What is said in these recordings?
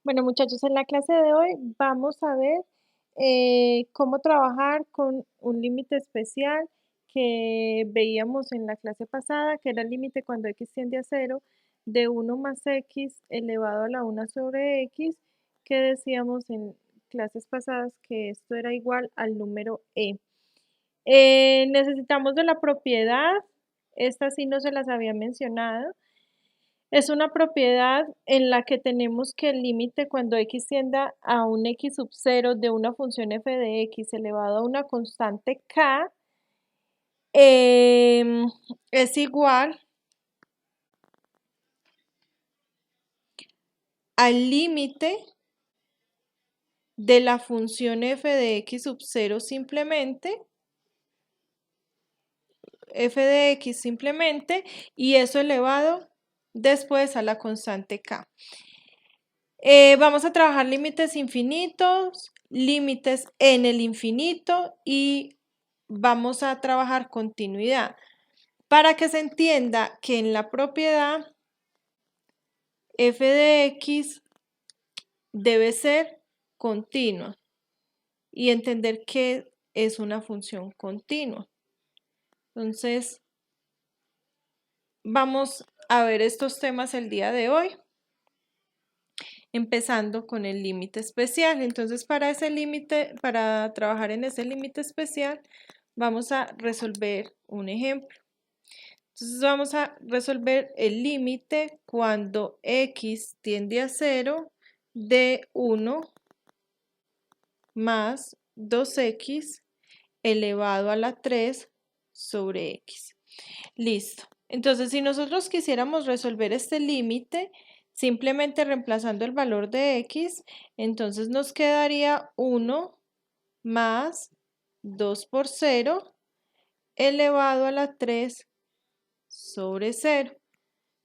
Bueno, muchachos, en la clase de hoy vamos a ver cómo trabajar con un límite especial que veíamos en la clase pasada, que era el límite cuando x tiende a cero de 1 más x elevado a la 1 sobre x, que decíamos en clases pasadas que esto era igual al número e. Necesitamos de la propiedad, esta sí no se las había mencionado. Es una propiedad en la que tenemos que el límite cuando x tienda a un x sub 0 de una función f de x elevado a una constante k es igual al límite de la función f de x sub 0 simplemente, f de x simplemente, y eso elevado después a la constante k. Vamos a trabajar límites infinitos, límites en el infinito y vamos a trabajar continuidad. Para que se entienda que en la propiedad f de x debe ser continua y entender que es una función continua. Entonces, vamos a ver estos temas el día de hoy, empezando con el límite especial. Entonces, para trabajar en ese límite especial, vamos a resolver un ejemplo. Entonces, vamos a resolver el límite cuando x tiende a 0 de 1 más 2x elevado a la 3 sobre x. Listo. Entonces, si nosotros quisiéramos resolver este límite, simplemente reemplazando el valor de x, entonces nos quedaría 1 más 2 por 0 elevado a la 3 sobre 0.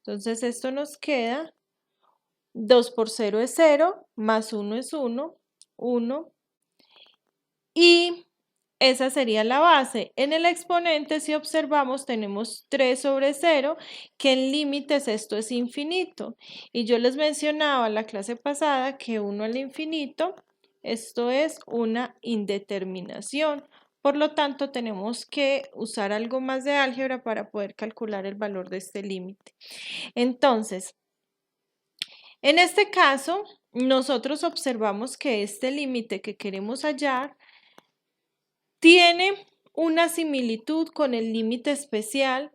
Entonces, esto nos queda 2 por 0 es 0, más 1 es 1, 1, y esa sería la base. En el exponente, si observamos, tenemos 3 sobre 0, que en límites esto es infinito. Y yo les mencionaba en la clase pasada que 1 al infinito, esto es una indeterminación. Por lo tanto, tenemos que usar algo más de álgebra para poder calcular el valor de este límite. Entonces, en este caso, nosotros observamos que este límite que queremos hallar tiene una similitud con el límite especial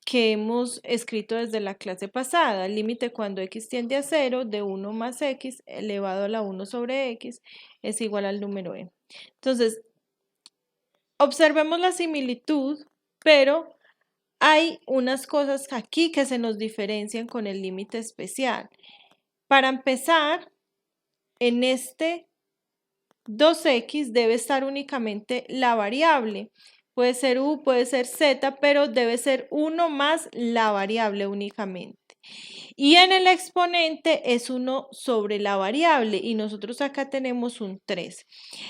que hemos escrito desde la clase pasada, el límite cuando x tiende a 0 de 1 más x elevado a la 1 sobre x es igual al número e. Entonces, observemos la similitud, pero hay unas cosas aquí que se nos diferencian con el límite especial. Para empezar, en este 2x debe estar únicamente la variable. Puede ser u, puede ser z, pero debe ser 1 más la variable únicamente. Y en el exponente es 1 sobre la variable y nosotros acá tenemos un 3.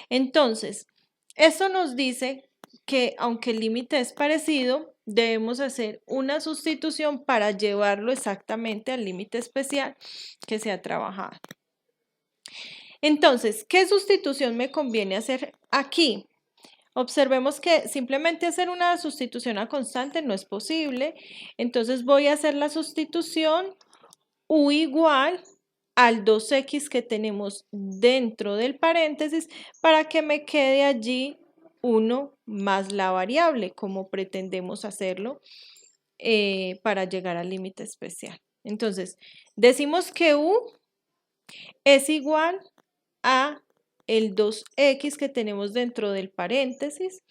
Entonces, esto nos dice que aunque el límite es parecido, debemos hacer una sustitución para llevarlo exactamente al límite especial que se ha trabajado. Entonces, ¿qué sustitución me conviene hacer aquí? Observemos que simplemente hacer una sustitución a constante no es posible. Entonces voy a hacer la sustitución u igual al 2x que tenemos dentro del paréntesis para que me quede allí 1 más la variable, como pretendemos hacerlo para llegar al límite especial. Entonces, decimos que u es igual a el 2x que tenemos dentro del paréntesis.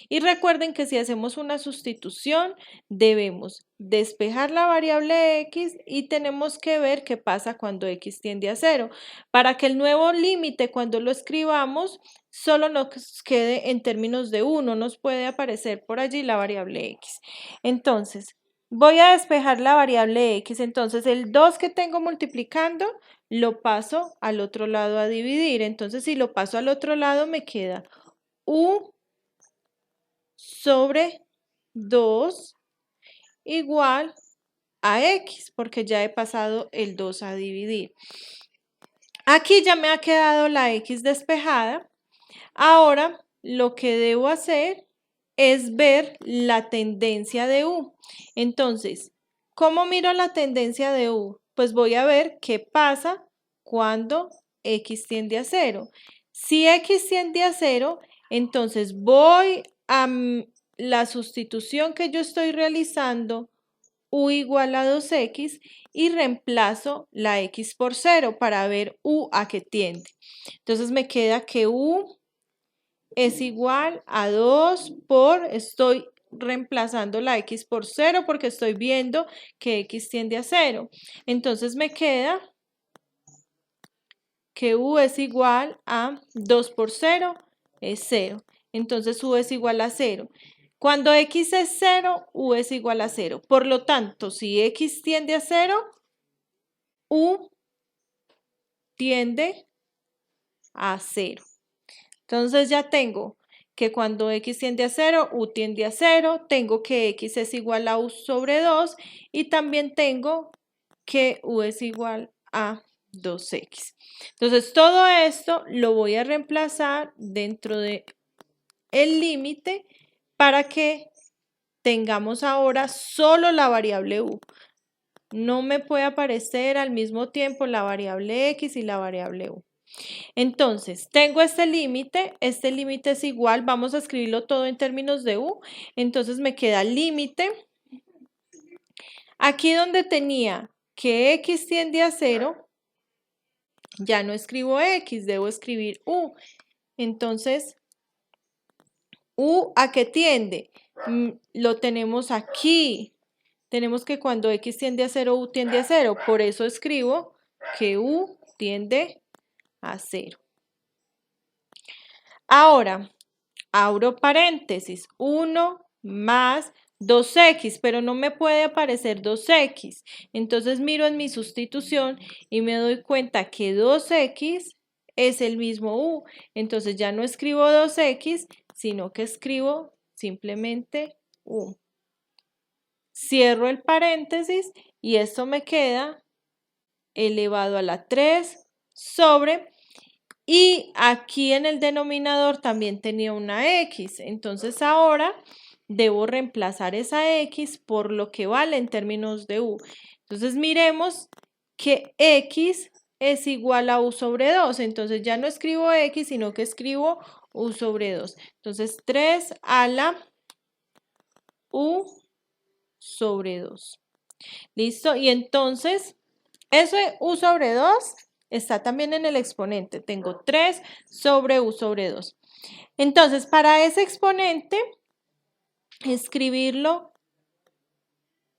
Y recuerden que si hacemos una sustitución, debemos despejar la variable x y tenemos que ver qué pasa cuando x tiende a 0. Para que el nuevo límite, cuando lo escribamos, solo nos quede en términos de 1, nos puede aparecer por allí la variable x. Entonces, voy a despejar la variable x, entonces el 2 que tengo multiplicando lo paso al otro lado a dividir. Entonces, si lo paso al otro lado, me queda u sobre 2 igual a x, porque ya he pasado el 2 a dividir. Aquí ya me ha quedado la X despejada. Ahora lo que debo hacer es ver la tendencia de U. Entonces, ¿cómo miro la tendencia de U? Pues voy a ver qué pasa cuando X tiende a 0. Si X tiende a 0, entonces voy a la sustitución que yo estoy realizando, U igual a 2X, y reemplazo la X por 0 para ver U a qué tiende. Entonces me queda que U es igual a 2 por, estoy reemplazando la X por 0 porque estoy viendo que X tiende a 0. Entonces me queda que U es igual a 2 por 0 es 0. Entonces U es igual a 0. Cuando X es 0, U es igual a 0. Por lo tanto, si X tiende a 0, U tiende a 0. Entonces ya tengo que cuando X tiende a 0, U tiende a 0, tengo que X es igual a U sobre 2 y también tengo que U es igual a 2X. Entonces todo esto lo voy a reemplazar dentro de el límite para que tengamos ahora solo la variable U. No me puede aparecer al mismo tiempo la variable X y la variable U. Entonces, tengo este límite es igual, vamos a escribirlo todo en términos de U, entonces me queda límite. Aquí donde tenía que X tiende a 0, ya no escribo X, debo escribir U. Entonces, ¿U a qué tiende? Lo tenemos aquí. Tenemos que cuando X tiende a 0, U tiende a 0. Por eso escribo que U tiende a 0. Ahora, abro paréntesis, 1 más 2X, pero no me puede aparecer 2X. Entonces miro en mi sustitución y me doy cuenta que 2X es el mismo U. Entonces ya no escribo 2X, sino que escribo simplemente U. Cierro el paréntesis y esto me queda elevado a la 3 sobre, y aquí en el denominador también tenía una X. Entonces ahora debo reemplazar esa X por lo que vale en términos de U. Entonces miremos que X es igual a U sobre 2. Entonces ya no escribo X, sino que escribo U sobre 2. Entonces 3 a la U sobre 2. ¿Listo? Y entonces, eso de U sobre 2 está también en el exponente. Tengo 3 sobre U sobre 2. Entonces, para ese exponente, escribirlo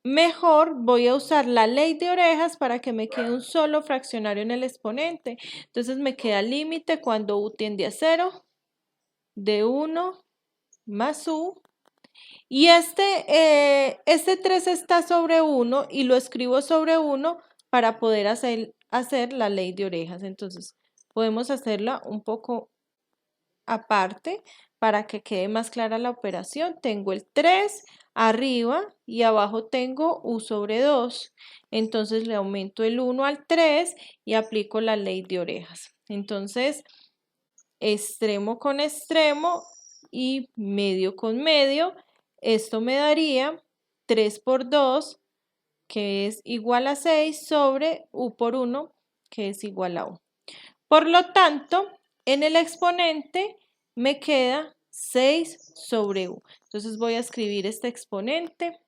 mejor, voy a usar la ley de orejas para que me quede un solo fraccionario en el exponente. Entonces, me queda límite cuando U tiende a 0 de 1 más U. Y este 3 está sobre 1 y lo escribo sobre 1 para poder hacer la ley de orejas. Entonces, podemos hacerla un poco aparte para que quede más clara la operación. Tengo el 3 arriba y abajo tengo U sobre 2. Entonces, le aumento el 1 al 3 y aplico la ley de orejas. Entonces, extremo con extremo y medio con medio. Esto me daría 3 por 2, que es igual a 6, sobre U por 1, que es igual a U. Por lo tanto, en el exponente me queda 6 sobre U. Entonces voy a escribir este exponente.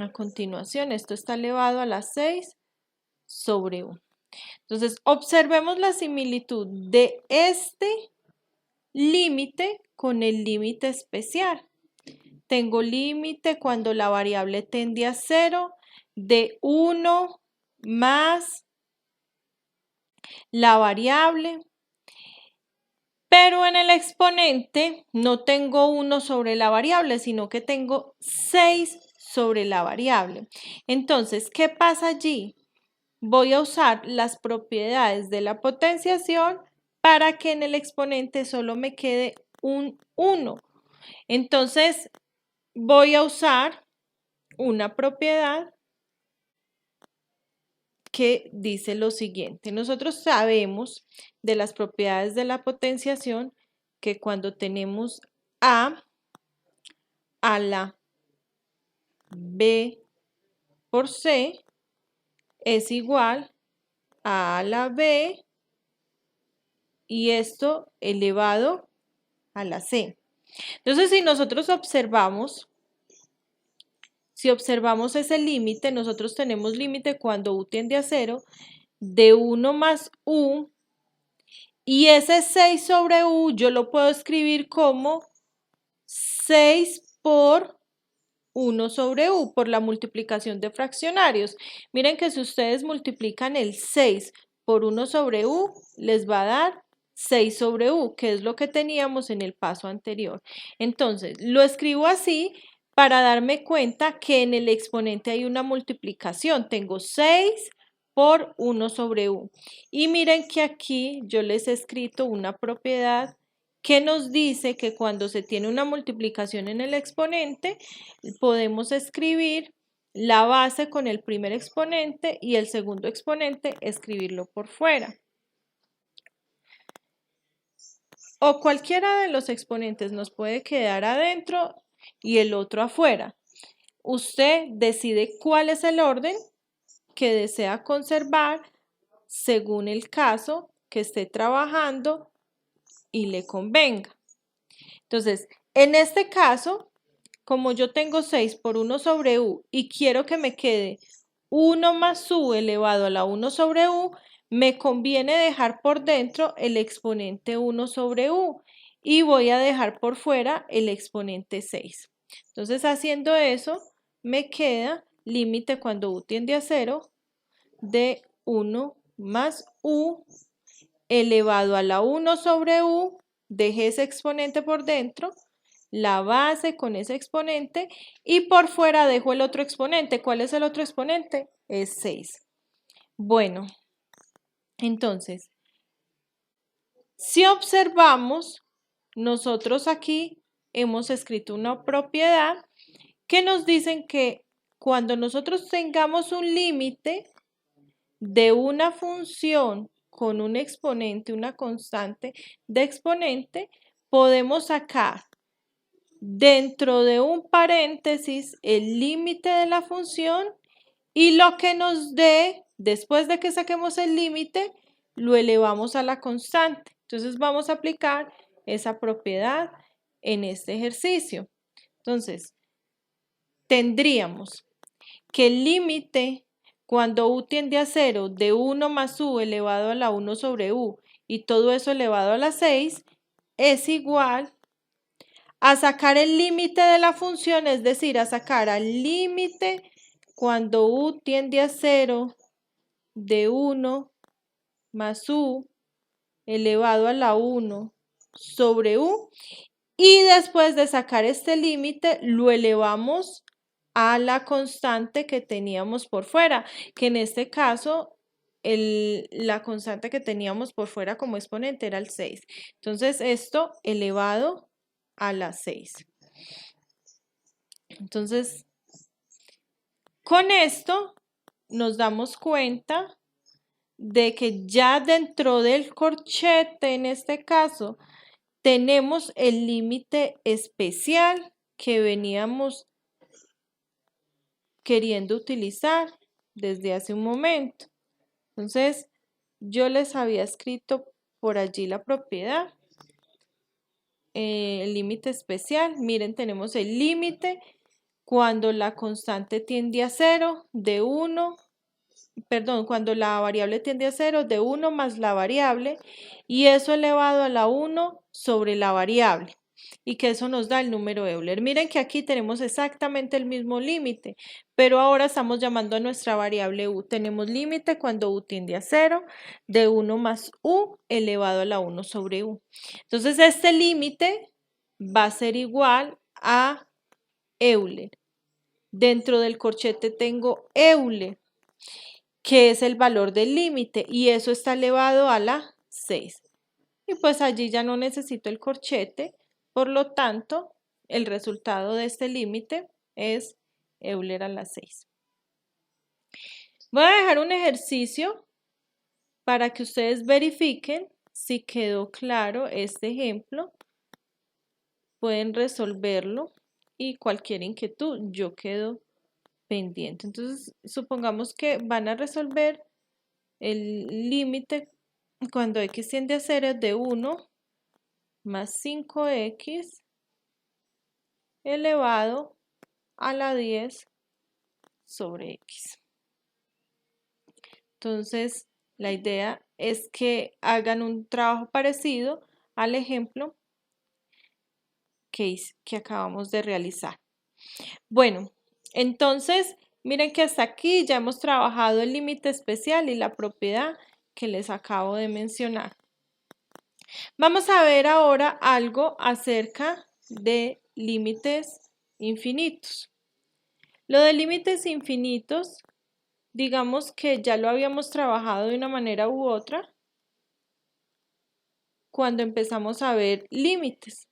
A continuación, esto está elevado a la 6 sobre U. Entonces, observemos la similitud de este límite con el límite especial. Tengo límite cuando la variable tiende a 0 de 1 más la variable, pero en el exponente no tengo 1 sobre la variable, sino que tengo 6 sobre la variable. Entonces, ¿qué pasa allí? Voy a usar las propiedades de la potenciación para que en el exponente solo me quede un 1. Entonces, voy a usar una propiedad que dice lo siguiente. Nosotros sabemos de las propiedades de la potenciación que cuando tenemos a la B por C es igual a la B y esto elevado a la C. Entonces, si nosotros observamos, ese límite, nosotros tenemos límite cuando U tiende a 0 de 1 más U y ese 6 sobre U yo lo puedo escribir como 6 por 1 sobre U por la multiplicación de fraccionarios. Miren que si ustedes multiplican el 6 por 1 sobre U, les va a dar 6 sobre U, que es lo que teníamos en el paso anterior. Entonces, lo escribo así para darme cuenta que en el exponente hay una multiplicación. Tengo 6 por 1 sobre U. Y miren que aquí yo les he escrito una propiedad que nos dice que cuando se tiene una multiplicación en el exponente, podemos escribir la base con el primer exponente y el segundo exponente escribirlo por fuera. O cualquiera de los exponentes nos puede quedar adentro y el otro afuera. Usted decide cuál es el orden que desea conservar según el caso que esté trabajando y le convenga. Entonces, en este caso, como yo tengo 6 por 1 sobre U y quiero que me quede 1 más U elevado a la 1 sobre U, me conviene dejar por dentro el exponente 1 sobre U y voy a dejar por fuera el exponente 6. Entonces, haciendo eso, me queda límite cuando U tiende a 0 de 1 más U elevado a la 1 sobre U, dejé ese exponente por dentro, la base con ese exponente y por fuera dejo el otro exponente. ¿Cuál es el otro exponente? Es 6. Bueno, entonces, si observamos, nosotros aquí hemos escrito una propiedad que nos dicen que cuando nosotros tengamos un límite de una función con un exponente, una constante de exponente, podemos sacar dentro de un paréntesis el límite de la función y lo que nos dé, después de que saquemos el límite, lo elevamos a la constante. Entonces vamos a aplicar esa propiedad en este ejercicio. Entonces, tendríamos que el límite cuando U tiende a 0 de 1 más U elevado a la 1 sobre U y todo eso elevado a la 6 es igual a sacar el límite de la función, es decir, a sacar al límite cuando U tiende a 0 de 1 más U elevado a la 1 sobre U y después de sacar este límite lo elevamos a la constante que teníamos por fuera, que en este caso la constante que teníamos por fuera como exponente era el 6. Entonces esto elevado a la 6. Entonces, con esto nos damos cuenta de que ya dentro del corchete, en este caso, tenemos el límite especial que veníamos queriendo utilizar desde hace un momento. Entonces, yo les había escrito por allí la propiedad, el límite especial. Miren, tenemos el límite cuando la constante tiende a 0 de 1, perdón, cuando la variable tiende a 0 de 1 más la variable y eso elevado a la 1 sobre la variable y que eso nos da el número Euler. Miren que aquí tenemos exactamente el mismo límite, pero ahora estamos llamando a nuestra variable U. Tenemos límite cuando U tiende a 0 de 1 más U elevado a la 1 sobre U. Entonces este límite va a ser igual a Euler. Dentro del corchete tengo Euler, que es el valor del límite, y eso está elevado a la 6. Y pues allí ya no necesito el corchete, por lo tanto, el resultado de este límite es Euler a la 6. Voy a dejar un ejercicio para que ustedes verifiquen si quedó claro este ejemplo. Pueden resolverlo y cualquier inquietud yo quedo pendiente. Entonces, supongamos que van a resolver el límite cuando x tiende a 0 de 1 más 5x elevado a la 10 sobre x. Entonces, la idea es que hagan un trabajo parecido al ejemplo que acabamos de realizar. Bueno, entonces, miren que hasta aquí ya hemos trabajado el límite especial y la propiedad que les acabo de mencionar. Vamos a ver ahora algo acerca de límites infinitos. Lo de límites infinitos, digamos que ya lo habíamos trabajado de una manera u otra cuando empezamos a ver límites,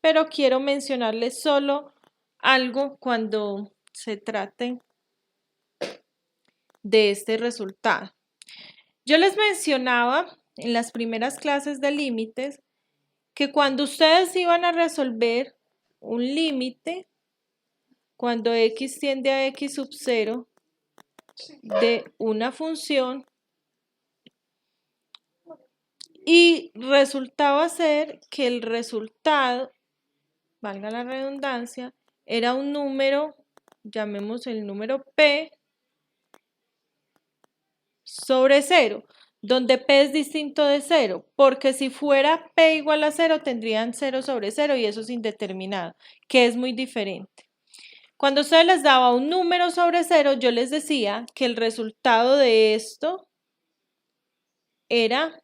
pero quiero mencionarles solo algo cuando se trate de este resultado. Yo les mencionaba en las primeras clases de límites que cuando ustedes iban a resolver un límite, cuando x tiende a x sub 0 de una función y resultaba ser que el resultado, valga la redundancia, era un número, llamemos el número p sobre 0, donde p es distinto de 0, porque si fuera p igual a 0 tendrían 0 sobre 0 y eso es indeterminado, que es muy diferente. Cuando ustedes les daba un número sobre 0, yo les decía que el resultado de esto era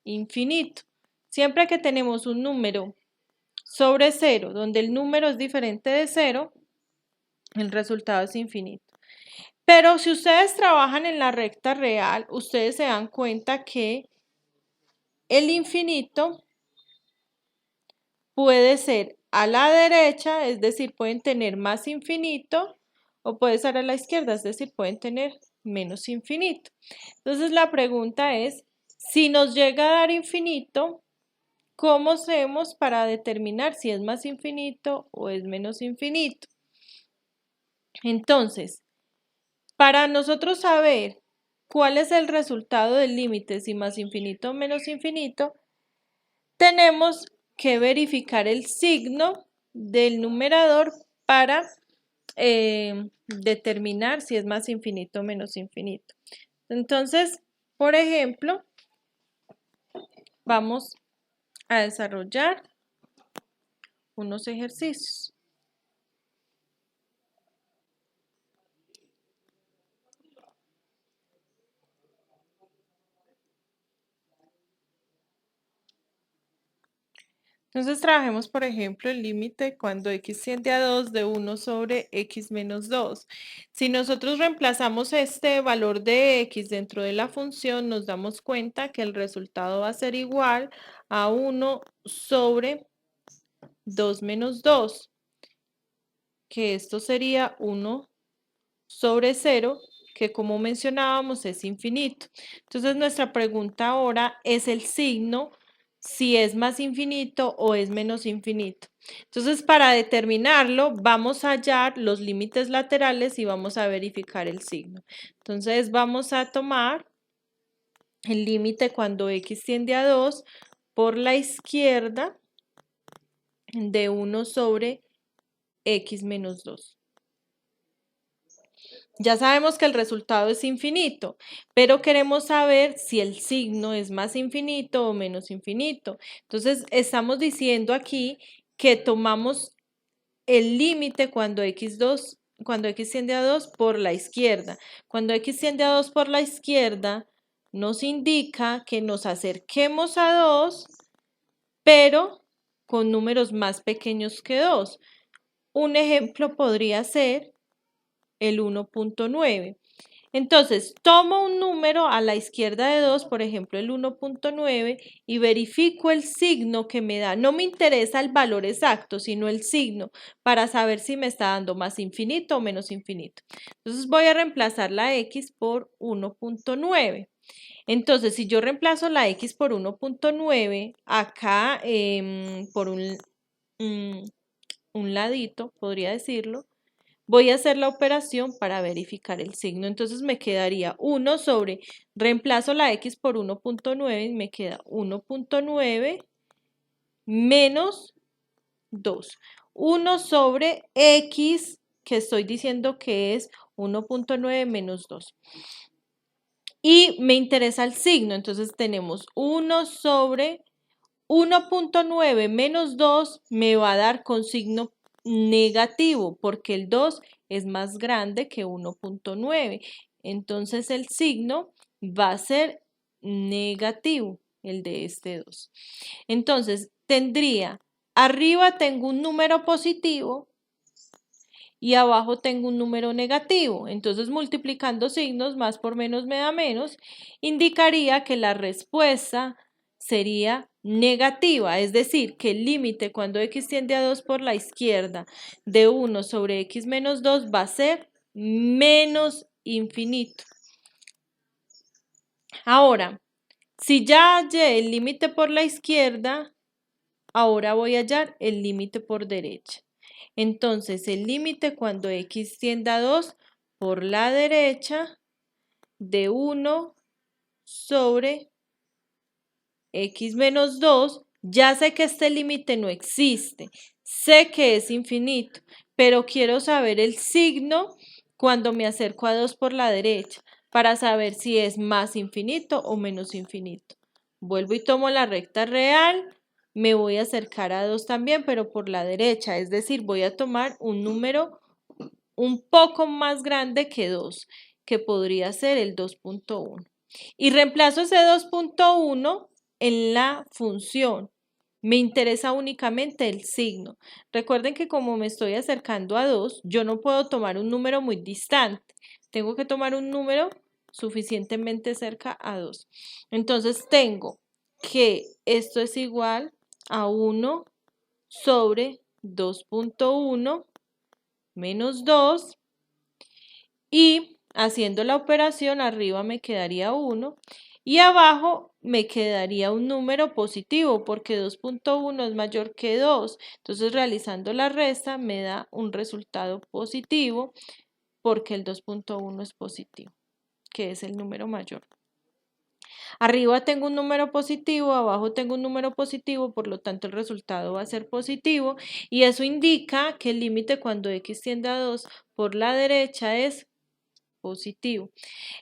infinito. Siempre que tenemos un número sobre 0, donde el número es diferente de 0, el resultado es infinito. Pero si ustedes trabajan en la recta real, ustedes se dan cuenta que el infinito puede ser a la derecha, es decir, pueden tener más infinito, o puede ser a la izquierda, es decir, pueden tener menos infinito. Entonces la pregunta es, si nos llega a dar infinito, ¿cómo hacemos para determinar si es más infinito o es menos infinito? Entonces, para nosotros saber cuál es el resultado del límite, si más infinito o menos infinito, tenemos que verificar el signo del numerador para determinar si es más infinito o menos infinito. Entonces, por ejemplo, vamos a desarrollar unos ejercicios. Entonces trabajemos, por ejemplo, el límite cuando x tiende a 2 de 1 sobre x menos 2. Si nosotros reemplazamos este valor de x dentro de la función, nos damos cuenta que el resultado va a ser igual a 1 sobre 2 menos 2, que esto sería 1 sobre 0, que como mencionábamos es infinito. Entonces nuestra pregunta ahora es el signo, si es más infinito o es menos infinito. Entonces para determinarlo vamos a hallar los límites laterales y vamos a verificar el signo. Entonces vamos a tomar el límite cuando x tiende a 2 por la izquierda de 1 sobre x menos 2. Ya sabemos que el resultado es infinito, pero queremos saber si el signo es más infinito o menos infinito. Entonces, estamos diciendo aquí que tomamos el límite cuando x tiende a 2 por la izquierda. Cuando x tiende a 2 por la izquierda, nos indica que nos acerquemos a 2, pero con números más pequeños que 2. Un ejemplo podría ser el 1.9. Entonces, tomo un número a la izquierda de 2, por ejemplo, el 1.9, y verifico el signo que me da. No me interesa el valor exacto, sino el signo, para saber si me está dando más infinito o menos infinito. Entonces, voy a reemplazar la x por 1.9. Entonces, si yo reemplazo la x por 1.9, acá por un ladito, podría decirlo, voy a hacer la operación para verificar el signo. Entonces me quedaría 1 sobre, reemplazo la x por 1.9 y me queda 1.9 menos 2. 1 sobre x, que estoy diciendo que es 1.9 menos 2. Y me interesa el signo, entonces tenemos 1 sobre 1.9 menos 2 me va a dar con signo negativo porque el 2 es más grande que 1.9. Entonces el signo va a ser negativo, el de este 2. Entonces tendría, arriba tengo un número positivo y abajo tengo un número negativo. Entonces multiplicando signos, más por menos me da menos, indicaría que la respuesta sería negativa, es decir, que el límite cuando x tiende a 2 por la izquierda de 1 sobre x menos 2 va a ser menos infinito. Ahora, si ya hallé el límite por la izquierda, ahora voy a hallar el límite por derecha. Entonces, el límite cuando x tiende a 2 por la derecha de 1 sobre x menos 2, ya sé que este límite no existe, sé que es infinito, pero quiero saber el signo cuando me acerco a 2 por la derecha para saber si es más infinito o menos infinito. Vuelvo y tomo la recta real, me voy a acercar a 2 también, pero por la derecha, es decir, voy a tomar un número un poco más grande que 2, que podría ser el 2.1. Y reemplazo ese 2.1 en la función. Me interesa únicamente el signo. Recuerden que como me estoy acercando a 2, yo no puedo tomar un número muy distante. Tengo que tomar un número suficientemente cerca a 2. Entonces tengo que esto es igual a 1 sobre 2.1 menos 2 y haciendo la operación arriba me quedaría 1 y abajo me quedaría un número positivo porque 2.1 es mayor que 2. Entonces realizando la resta me da un resultado positivo porque el 2.1 es positivo, que es el número mayor. Arriba tengo un número positivo, abajo tengo un número positivo, por lo tanto el resultado va a ser positivo y eso indica que el límite cuando x tiende a 2 por la derecha es positivo.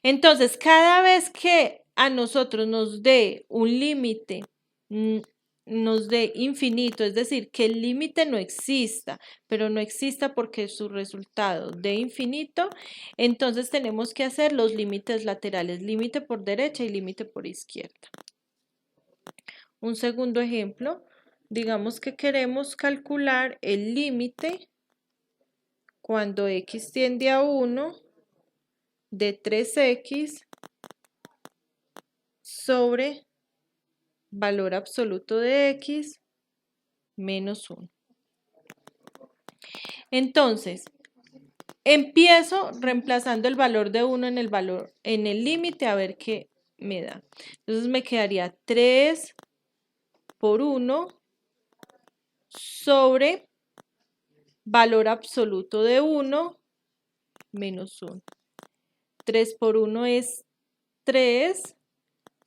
Entonces, cada vez que a nosotros nos dé un límite, nos dé infinito, es decir, que el límite no exista, pero no exista porque su resultado de infinito, entonces tenemos que hacer los límites laterales, límite por derecha y límite por izquierda. Un segundo ejemplo, digamos que queremos calcular el límite cuando x tiende a 1 de 3x sobre valor absoluto de x menos 1. Entonces, empiezo reemplazando el valor de 1 en el límite a ver qué me da. Entonces me quedaría 3 por 1 sobre valor absoluto de 1 menos 1. 3 por 1 es 3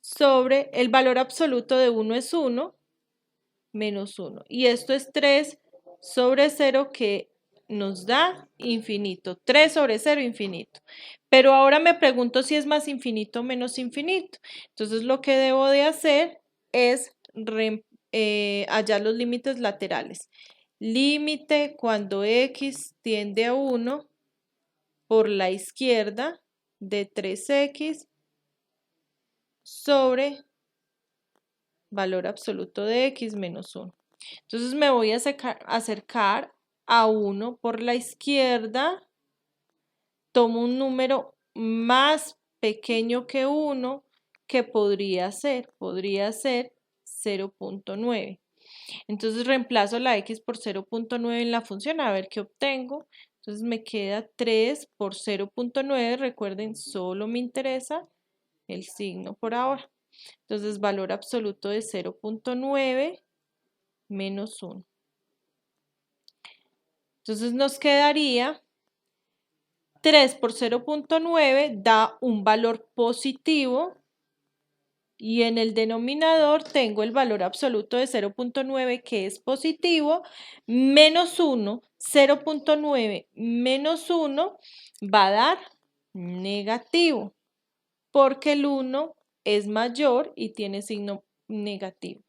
sobre el valor absoluto de 1 es 1 menos 1. Y esto es 3 sobre 0 que nos da infinito. 3 sobre 0 infinito. Pero ahora me pregunto si es más infinito o menos infinito. Entonces lo que debo de hacer es hallar los límites laterales. Límite cuando x tiende a 1 por la izquierda de 3x sobre valor absoluto de x menos 1. Entonces me voy a acercar a 1 por la izquierda, tomo un número más pequeño que 1, que podría ser 0.9. Entonces reemplazo la x por 0.9 en la función a ver qué obtengo. Entonces me queda 3 por 0.9. Recuerden, solo me interesa el signo por ahora. Entonces valor absoluto de 0.9 menos 1. Entonces nos quedaría 3 por 0.9 da un valor positivo y en el denominador tengo el valor absoluto de 0.9 que es positivo, menos 1, 0.9 menos 1 va a dar negativo, porque el 1 es mayor y tiene signo negativo.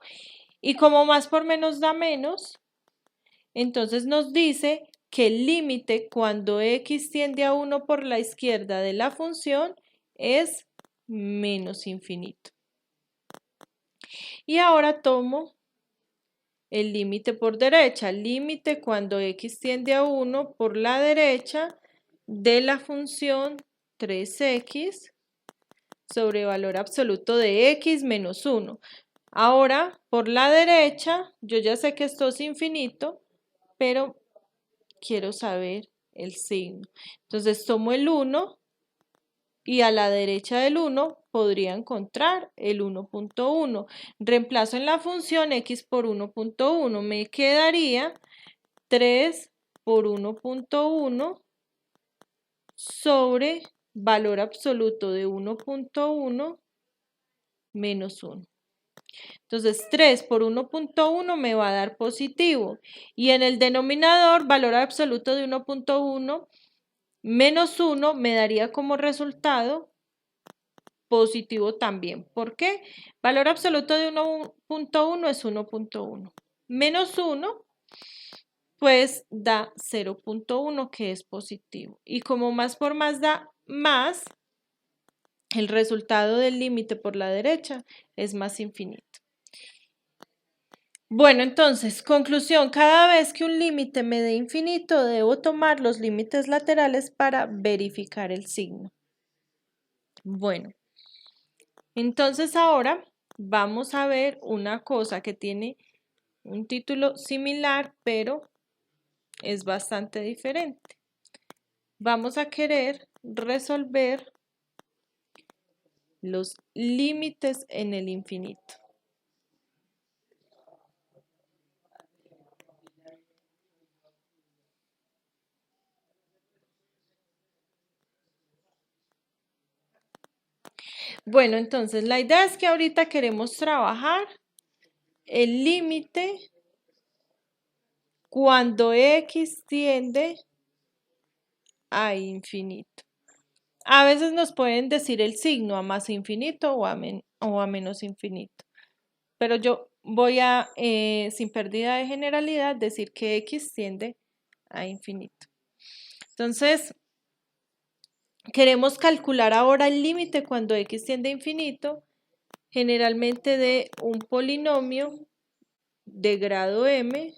Y como más por menos da menos, entonces nos dice que el límite cuando x tiende a 1 por la izquierda de la función es menos infinito. Y ahora tomo el límite por derecha. Límite cuando x tiende a 1 por la derecha de la función 3x sobre valor absoluto de x menos 1. Ahora, por la derecha, yo ya sé que esto es infinito, pero quiero saber el signo. Entonces tomo el 1 y a la derecha del 1 podría encontrar el 1.1. Reemplazo en la función x por 1.1. Me quedaría 3 por 1.1 sobre valor absoluto de 1.1 menos 1. Entonces 3 por 1.1 me va a dar positivo y en el denominador valor absoluto de 1.1 menos 1 me daría como resultado positivo también. ¿Por qué? Valor absoluto de 1.1 es 1.1. Menos 1 pues da 0.1 que es positivo. Y como más por más da más, el resultado del límite por la derecha es más infinito. Bueno, entonces, conclusión, cada vez que un límite me dé infinito, debo tomar los límites laterales para verificar el signo. Bueno, entonces ahora vamos a ver una cosa que tiene un título similar, pero es bastante diferente. Vamos a querer resolver los límites en el infinito. Bueno, entonces la idea es que ahorita queremos trabajar el límite cuando x tiende a infinito. A veces nos pueden decir el signo a más infinito o a menos infinito. Pero yo voy a, sin pérdida de generalidad, decir que x tiende a infinito. Entonces, queremos calcular ahora el límite cuando x tiende a infinito, generalmente de un polinomio de grado m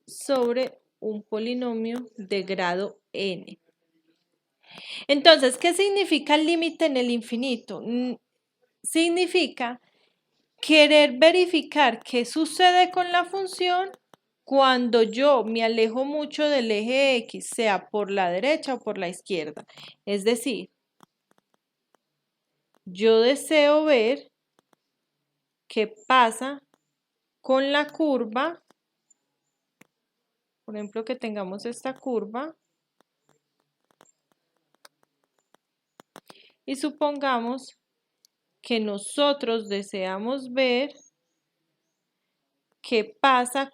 sobre un polinomio de grado n. Entonces, ¿qué significa el límite en el infinito? Significa querer verificar qué sucede con la función cuando yo me alejo mucho del eje X, sea por la derecha o por la izquierda. Es decir, yo deseo ver qué pasa con la curva, por ejemplo, que tengamos esta curva, y supongamos que nosotros deseamos ver qué pasa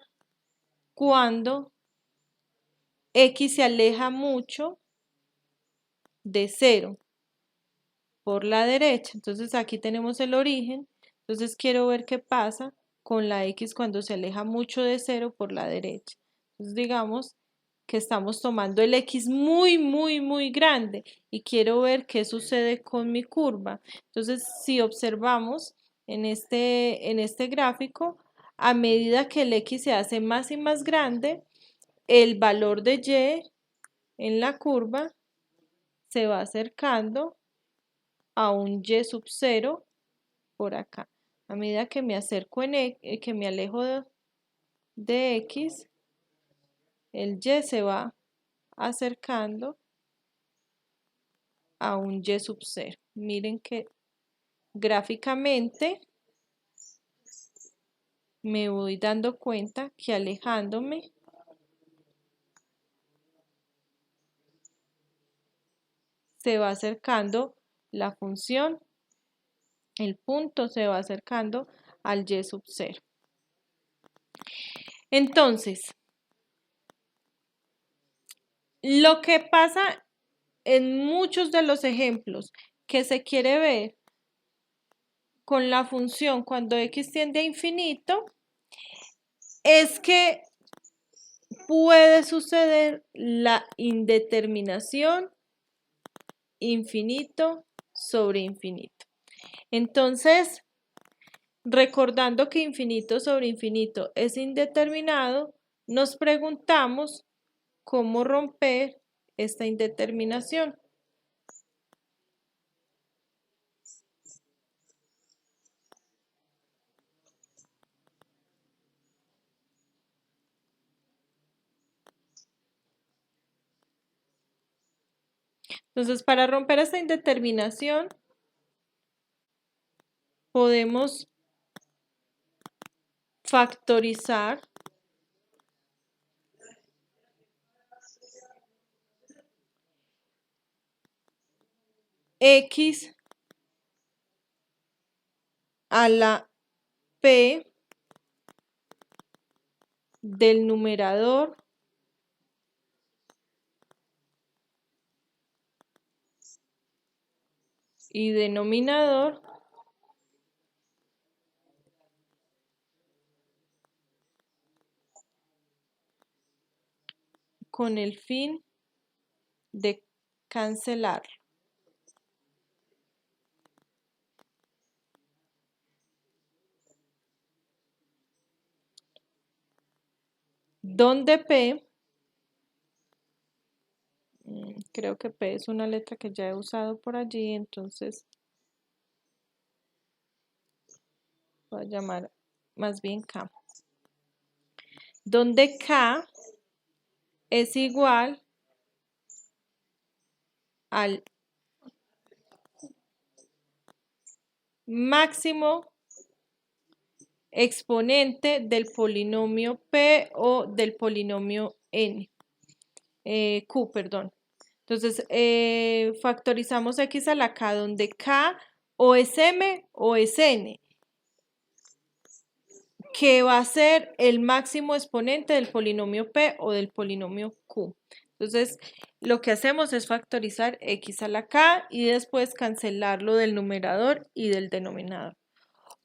cuando X se aleja mucho de 0 por la derecha. Entonces aquí tenemos el origen. Entonces quiero ver qué pasa con la X cuando se aleja mucho de 0 por la derecha. Entonces digamos que estamos tomando el X muy grande y quiero ver qué sucede con mi curva. Entonces si observamos en este gráfico, a medida que el X se hace más y más grande, el valor de Y en la curva se va acercando a un y sub 0 por acá. A medida que me acerco que me alejo de x, el y se va acercando a un y sub 0. Miren que gráficamente me voy dando cuenta que alejándome se va acercando la función, el punto se va acercando al y sub 0. Entonces, lo que pasa en muchos de los ejemplos que se quiere ver con la función cuando x tiende a infinito es que puede suceder la indeterminación infinito sobre infinito. Entonces, recordando que infinito sobre infinito es indeterminado, nos preguntamos cómo romper esta indeterminación. Entonces, para romper esta indeterminación, podemos factorizar x a la p del numerador y denominador con el fin de cancelar. Donde P, creo que P es una letra que ya he usado por allí, entonces voy a llamar más bien K. Donde K es igual al máximo exponente del polinomio P o del polinomio N, Q, perdón. Entonces, factorizamos x a la K, donde K o es M o es N, que va a ser el máximo exponente del polinomio P o del polinomio Q. Entonces, lo que hacemos es factorizar x a la K y después cancelarlo del numerador y del denominador.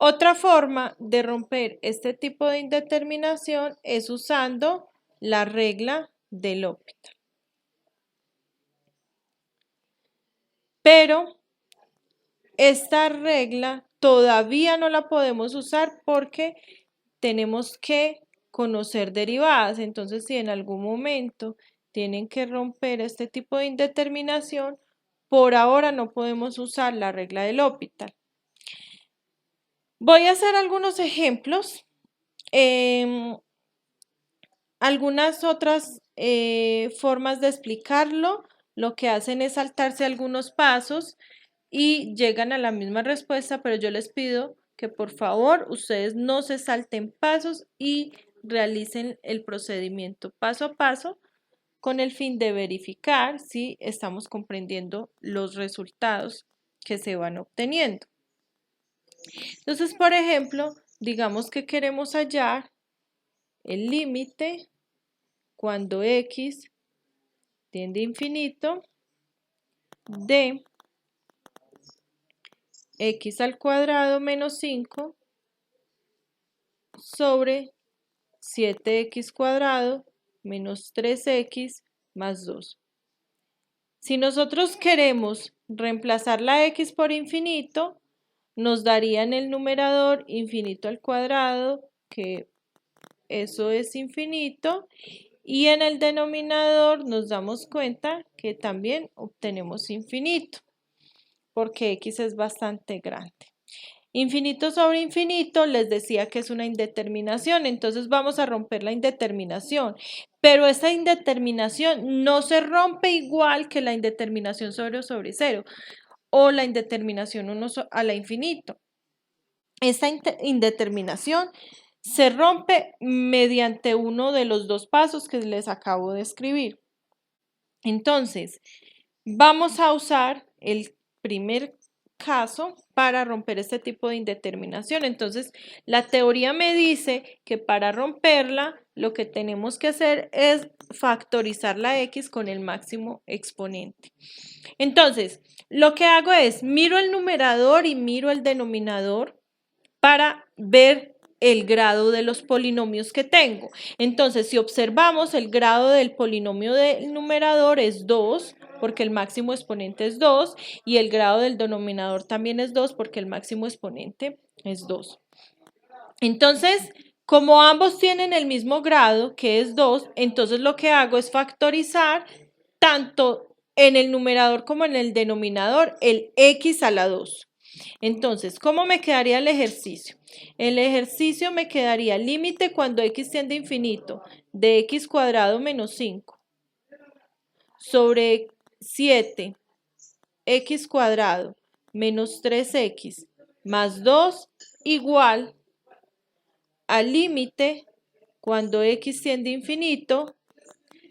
Otra forma de romper este tipo de indeterminación es usando la regla del L'Hopital. Pero esta regla todavía no la podemos usar porque tenemos que conocer derivadas. Entonces, si en algún momento tienen que romper este tipo de indeterminación, por ahora no podemos usar la regla del L'Hopital. Voy a hacer algunos ejemplos. Algunas otras formas de explicarlo, lo que hacen es saltarse algunos pasos y llegan a la misma respuesta, pero yo les pido que por favor ustedes no se salten pasos y realicen el procedimiento paso a paso con el fin de verificar si estamos comprendiendo los resultados que se van obteniendo. Entonces, por ejemplo, digamos que queremos hallar el límite cuando x tiende a infinito de x al cuadrado menos 5 sobre 7x cuadrado menos 3x más 2. Si nosotros queremos reemplazar la x por infinito, nos daría en el numerador infinito al cuadrado, que eso es infinito, y en el denominador nos damos cuenta que también obtenemos infinito, porque x es bastante grande. Infinito sobre infinito, les decía que es una indeterminación, entonces vamos a romper la indeterminación, pero esta indeterminación no se rompe igual que la indeterminación sobre 0 o la indeterminación 1 a la infinito. Esta indeterminación se rompe mediante uno de los dos pasos que les acabo de escribir. Entonces, vamos a usar el primer caso para romper este tipo de indeterminación. Entonces, la teoría me dice que para romperla, lo que tenemos que hacer es factorizar la x con el máximo exponente. Entonces, lo que hago es, miro el numerador y miro el denominador para ver el grado de los polinomios que tengo. Entonces, si observamos, el grado del polinomio del numerador es 2, porque el máximo exponente es 2, y el grado del denominador también es 2, porque el máximo exponente es 2. Entonces, como ambos tienen el mismo grado, que es 2, entonces lo que hago es factorizar tanto en el numerador como en el denominador el x a la 2. Entonces, ¿cómo me quedaría el ejercicio? El ejercicio me quedaría límite cuando x tiende a infinito de x cuadrado menos 5 sobre 7 x cuadrado menos 3x más 2 igual al límite cuando x tiende a infinito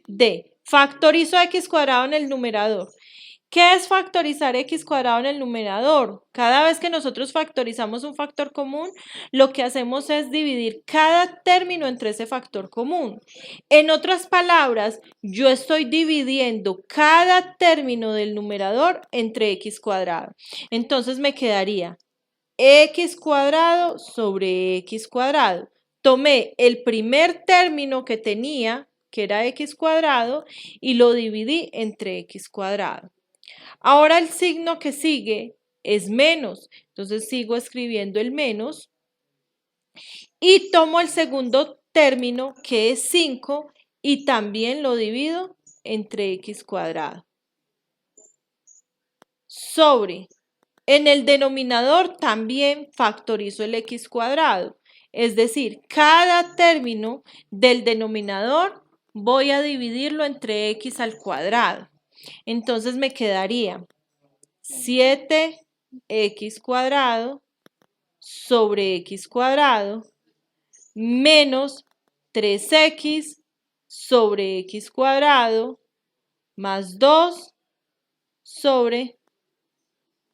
de factorizo x cuadrado en el numerador. ¿Qué es factorizar x cuadrado en el numerador? Cada vez que nosotros factorizamos un factor común, lo que hacemos es dividir cada término entre ese factor común. En otras palabras, yo estoy dividiendo cada término del numerador entre x cuadrado. Entonces me quedaría x cuadrado sobre x cuadrado. Tomé el primer término que tenía, que era x cuadrado, y lo dividí entre x cuadrado. Ahora el signo que sigue es menos, entonces sigo escribiendo el menos y tomo el segundo término que es 5 y también lo divido entre x cuadrado. Sobre, en el denominador también factorizo el x cuadrado, es decir, cada término del denominador voy a dividirlo entre x al cuadrado. Entonces me quedaría 7x cuadrado sobre x cuadrado menos 3x sobre x cuadrado más 2 sobre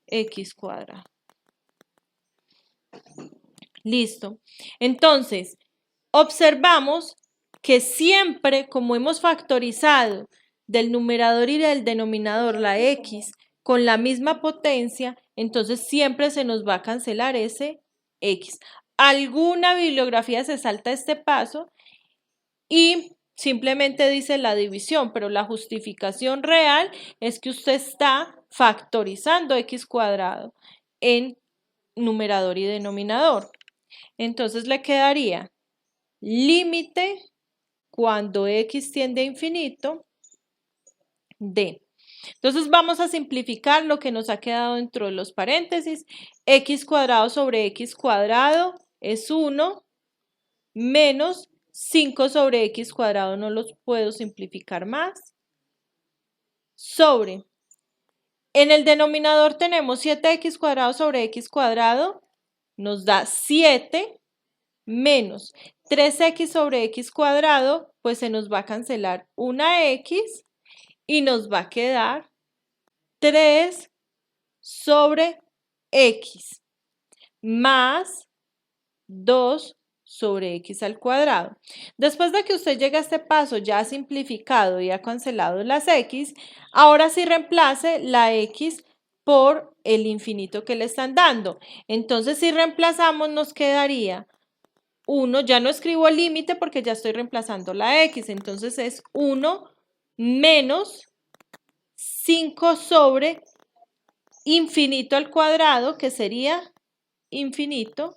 x cuadrado. Listo. Entonces, observamos que siempre, como hemos factorizado del numerador y del denominador la x con la misma potencia, entonces siempre se nos va a cancelar ese x. Alguna bibliografía se salta este paso y simplemente dice la división, pero la justificación real es que usted está factorizando x cuadrado en numerador y denominador. Entonces le quedaría límite cuando x tiende a infinito de. Entonces vamos a simplificar lo que nos ha quedado dentro de los paréntesis. X cuadrado sobre x cuadrado es 1 menos 5 sobre x cuadrado, no los puedo simplificar más, sobre. En el denominador tenemos 7x cuadrado sobre x cuadrado, nos da 7 menos 3x sobre x cuadrado, pues se nos va a cancelar una x y nos va a quedar 3 sobre x más 2 sobre x al cuadrado. Después de que usted llegue a este paso ya ha simplificado y ha cancelado las x, ahora sí reemplace la x por el infinito que le están dando. Entonces si reemplazamos nos quedaría 1, ya no escribo el límite porque ya estoy reemplazando la x, entonces es 1 menos 5 sobre infinito al cuadrado, que sería infinito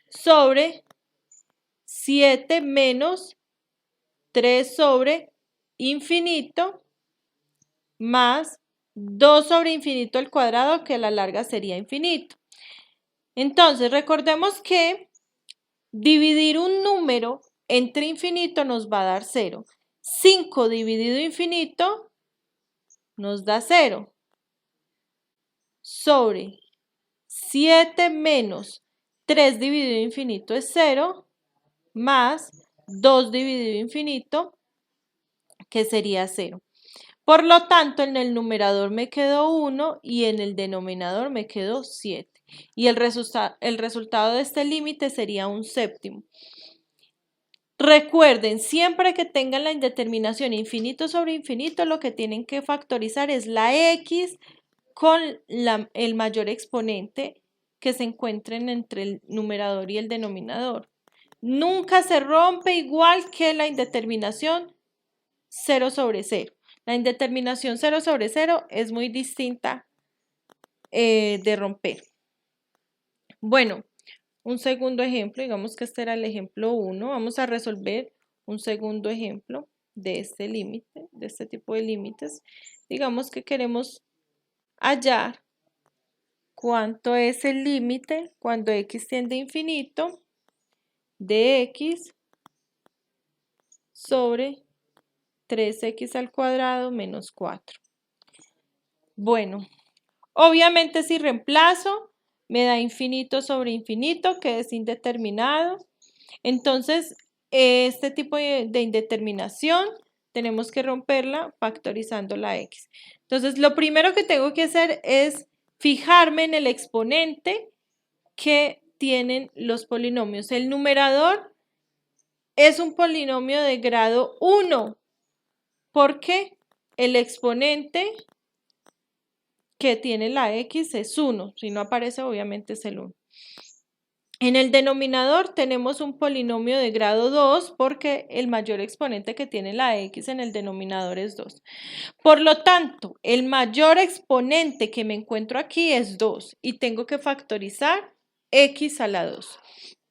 sobre 7 menos 3 sobre infinito más 2 sobre infinito al cuadrado, que a la larga sería infinito. Entonces, recordemos que dividir un número entre infinito nos va a dar 0. 5 dividido infinito nos da 0. Sobre 7 menos 3 dividido infinito es 0, más 2 dividido infinito, que sería 0. Por lo tanto, en el numerador me quedó 1 y en el denominador me quedó 7. Y el resultado de este límite sería un séptimo. Recuerden, siempre que tengan la indeterminación infinito sobre infinito, lo que tienen que factorizar es la x con el mayor exponente que se encuentren entre el numerador y el denominador. Nunca se rompe igual que la indeterminación 0 sobre 0. La indeterminación 0 sobre 0 es muy distinta de romper. Bueno, un segundo ejemplo, digamos que este era el ejemplo 1. Vamos a resolver un segundo ejemplo de este límite, de este tipo de límites. Digamos que queremos hallar cuánto es el límite cuando x tiende a infinito de x sobre 3x al cuadrado menos 4. Bueno, obviamente si reemplazo me da infinito sobre infinito, que es indeterminado. Entonces, este tipo de indeterminación tenemos que romperla factorizando la x. Entonces, lo primero que tengo que hacer es fijarme en el exponente que tienen los polinomios. El numerador es un polinomio de grado 1, porque el exponente que tiene la x es 1. Si no aparece, obviamente es el 1. En el denominador tenemos un polinomio de grado 2 porque el mayor exponente que tiene la x en el denominador es 2. Por lo tanto, el mayor exponente que me encuentro aquí es 2 y tengo que factorizar x a la 2,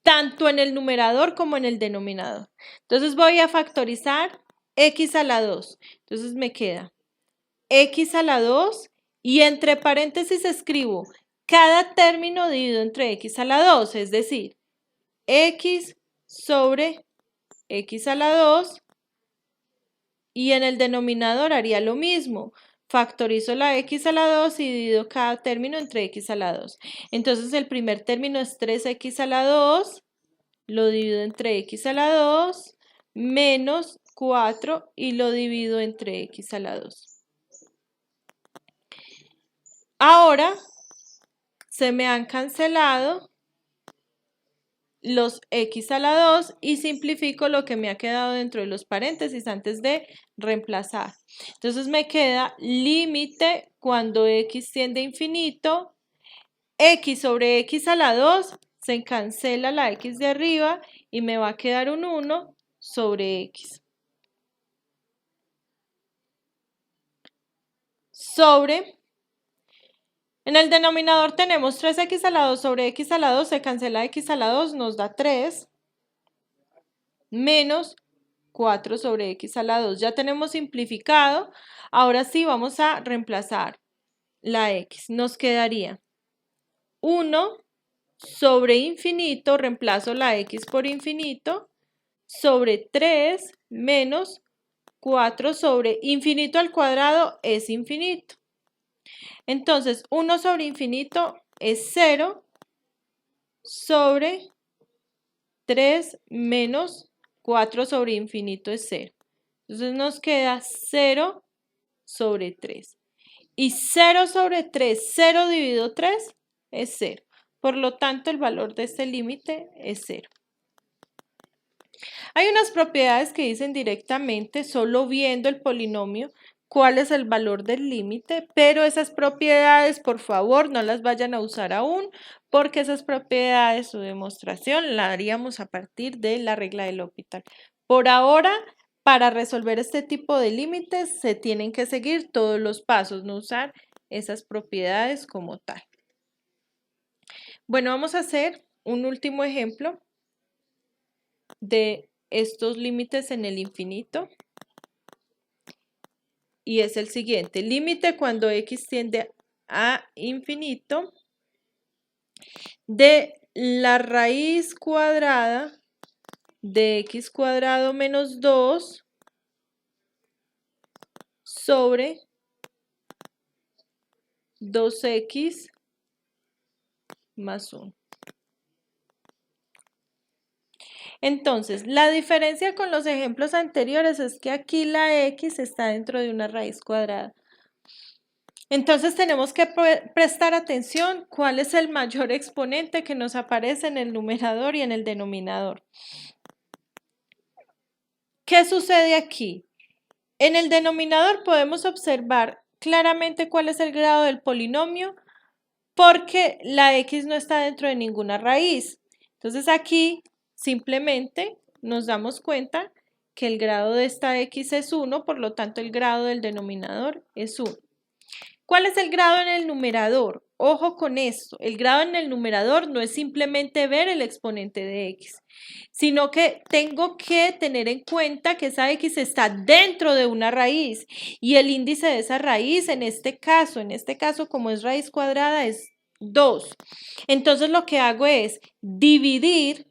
tanto en el numerador como en el denominador. Entonces voy a factorizar x a la 2. Entonces me queda x a la 2 y entre paréntesis escribo cada término dividido entre x a la 2, es decir, x sobre x a la 2, y en el denominador haría lo mismo. Factorizo la x a la 2 y divido cada término entre x a la 2. Entonces el primer término es 3x a la 2, lo divido entre x a la 2, menos 4 y lo divido entre x a la 2. Ahora se me han cancelado los x a la 2 y simplifico lo que me ha quedado dentro de los paréntesis antes de reemplazar. Entonces me queda límite cuando x tiende a infinito, x sobre x a la 2, se cancela la x de arriba y me va a quedar un 1 sobre x. Sobre, en el denominador tenemos 3x a la 2 sobre x a la 2, se cancela x a la 2, nos da 3, menos 4 sobre x a la 2. Ya tenemos simplificado. Ahora sí vamos a reemplazar la x. Nos quedaría 1 sobre infinito, reemplazo la x por infinito, sobre 3 menos 4 sobre infinito al cuadrado es infinito. Entonces, 1 sobre infinito es 0 sobre 3 menos 4 sobre infinito es 0. Entonces nos queda 0 sobre 3. Y 0 sobre 3, 0 dividido 3 es 0. Por lo tanto, el valor de este límite es 0. Hay unas propiedades que dicen directamente, solo viendo el polinomio, cuál es el valor del límite, pero esas propiedades, por favor, no las vayan a usar aún, porque esas propiedades, su demostración la haríamos a partir de la regla del L'Hopital. Por ahora, para resolver este tipo de límites, se tienen que seguir todos los pasos, no usar esas propiedades como tal. Bueno, vamos a hacer un último ejemplo. de estos límites en el infinito. Y es el siguiente, límite cuando x tiende a infinito de la raíz cuadrada de x cuadrado menos 2 sobre 2x más 1. Entonces, la diferencia con los ejemplos anteriores es que aquí la x está dentro de una raíz cuadrada. Entonces tenemos que prestar atención cuál es el mayor exponente que nos aparece en el numerador y en el denominador. ¿Qué sucede aquí? En el denominador podemos observar claramente cuál es el grado del polinomio porque la x no está dentro de ninguna raíz. Entonces aquí simplemente nos damos cuenta que el grado de esta x es 1, por lo tanto el grado del denominador es 1. ¿Cuál es el grado en el numerador? Ojo con esto, el grado en el numerador no es simplemente ver el exponente de x, sino que tengo que tener en cuenta que esa x está dentro de una raíz y el índice de esa raíz en este caso como es raíz cuadrada es 2. Entonces lo que hago es dividir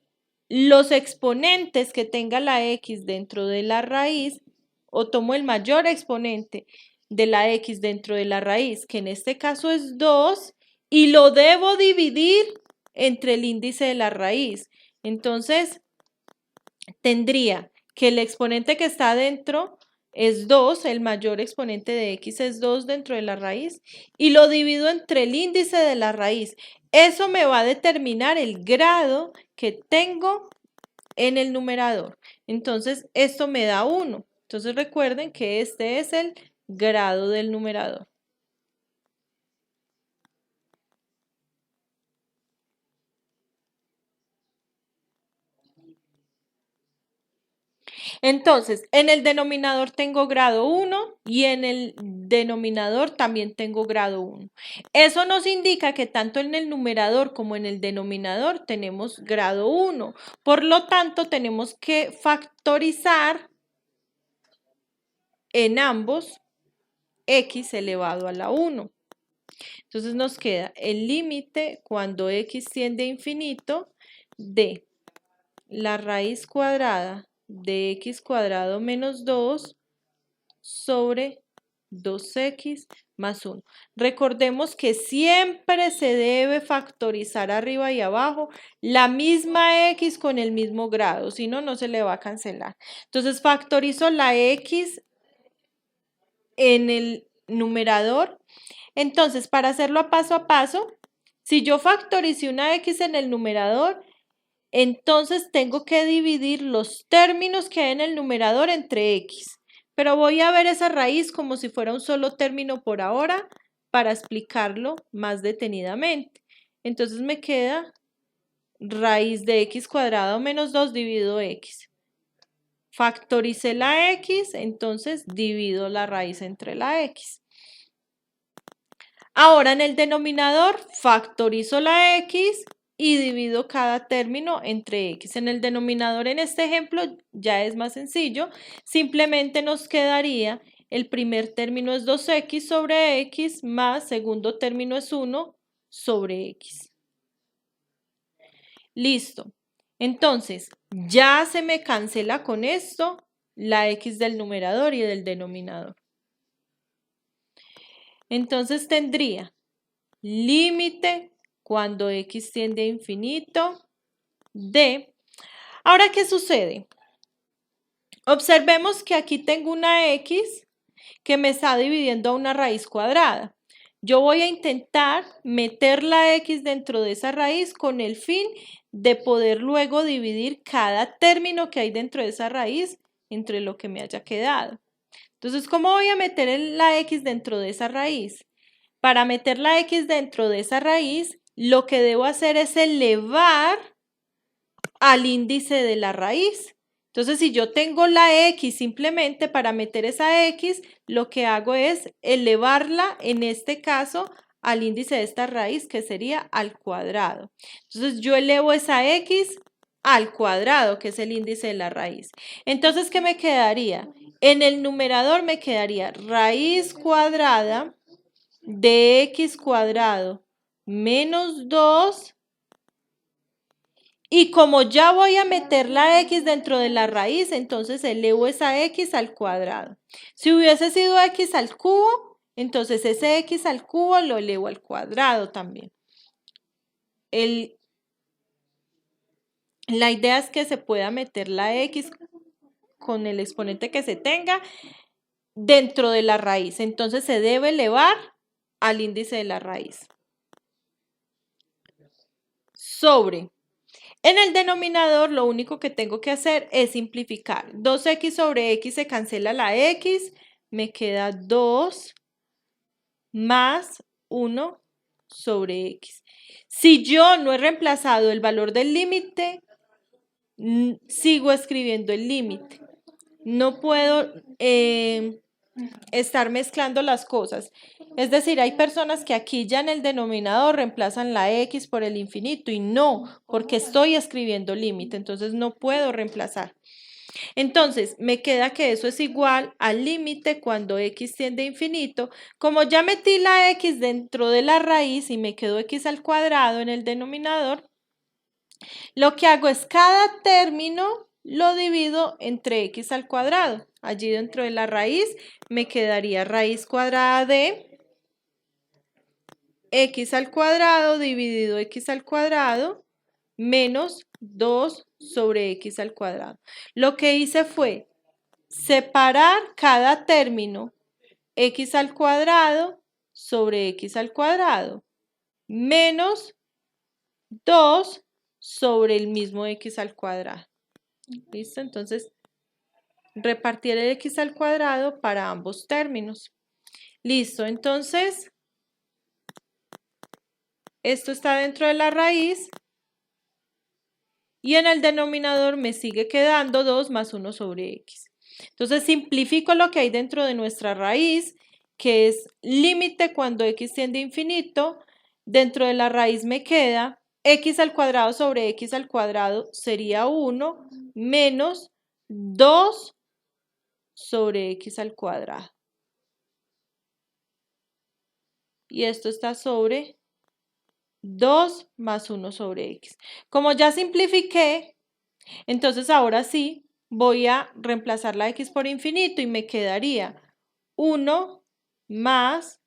los exponentes que tenga la x dentro de la raíz o tomo el mayor exponente de la x dentro de la raíz, que en este caso es 2, y lo debo dividir entre el índice de la raíz. Entonces, tendría que el exponente que está dentro es 2, el mayor exponente de x es 2 dentro de la raíz, y lo divido entre el índice de la raíz. Eso me va a determinar el grado que tengo en el numerador. Entonces, esto me da 1. Entonces, recuerden que este es el grado del numerador. Entonces, en el denominador tengo grado 1 y en el denominador también tengo grado 1. Eso nos indica que tanto en el numerador como en el denominador tenemos grado 1. Por lo tanto, tenemos que factorizar en ambos x elevado a la 1. Entonces nos queda el límite cuando x tiende a infinito de la raíz cuadrada de x cuadrado menos 2 sobre 2x más 1. Recordemos que siempre se debe factorizar arriba y abajo la misma x con el mismo grado, si no, no se le va a cancelar. Entonces factorizo la x en el numerador. Entonces, para hacerlo a paso, si yo factoricé una x en el numerador, entonces tengo que dividir los términos que hay en el numerador entre x. Pero voy a ver esa raíz como si fuera un solo término por ahora para explicarlo más detenidamente. Entonces me queda raíz de x cuadrado menos 2 dividido x. Factoricé la x, entonces divido la raíz entre la x. Ahora en el denominador factorizo la x y divido cada término entre x. En el denominador en este ejemplo ya es más sencillo, simplemente nos quedaría el primer término es 2x sobre x más segundo término es 1 sobre x. Listo. Entonces, ya se me cancela con esto la x del numerador y del denominador. Entonces tendría límite cuando x tiende a infinito de... Ahora, ¿qué sucede? Observemos que aquí tengo una x que me está dividiendo a una raíz cuadrada. Yo voy a intentar meter la x dentro de esa raíz con el fin de poder luego dividir cada término que hay dentro de esa raíz entre lo que me haya quedado. Entonces, ¿cómo voy a meter la x dentro de esa raíz? Para meter la x dentro de esa raíz, lo que debo hacer es elevar al índice de la raíz. Entonces, si yo tengo la x simplemente para meter esa x, lo que hago es elevarla, en este caso, al índice de esta raíz, que sería al cuadrado. Entonces, yo elevo esa x al cuadrado, que es el índice de la raíz. Entonces, ¿qué me quedaría? En el numerador me quedaría raíz cuadrada de x cuadrado menos 2. Y como ya voy a meter la x dentro de la raíz, entonces elevo esa x al cuadrado. Si hubiese sido x al cubo, entonces ese x al cubo lo elevo al cuadrado también. La idea es que se pueda meter la x con el exponente que se tenga dentro de la raíz. Entonces se debe elevar al índice de la raíz. Sobre. En el denominador lo único que tengo que hacer es simplificar. 2x sobre x se cancela la x, me queda 2 más 1 sobre x. Si yo no he reemplazado el valor del límite, sigo escribiendo el límite. No puedo estar mezclando las cosas. Es decir, hay personas que aquí ya en el denominador reemplazan la x por el infinito y no, porque estoy escribiendo límite, entonces no puedo reemplazar. Entonces, me queda que eso es igual al límite cuando x tiende a infinito. Como ya metí la x dentro de la raíz y me quedó x al cuadrado en el denominador, lo que hago es cada término lo divido entre x al cuadrado. Allí dentro de la raíz me quedaría raíz cuadrada de x al cuadrado dividido x al cuadrado menos 2 sobre x al cuadrado. Lo que hice fue separar cada término x al cuadrado sobre x al cuadrado menos 2 sobre el mismo x al cuadrado. ¿Listo? Entonces, repartir el x al cuadrado para ambos términos. Listo, entonces, esto está dentro de la raíz y en el denominador me sigue quedando 2 más 1 sobre x. Entonces, simplifico lo que hay dentro de nuestra raíz, que es límite cuando x tiende a infinito. Dentro de la raíz me queda x al cuadrado sobre x al cuadrado sería 1 menos 2 sobre x al cuadrado. Y esto está sobre 2 más 1 sobre x. Como ya simplifiqué, entonces ahora sí voy a reemplazar la x por infinito y me quedaría 1 menos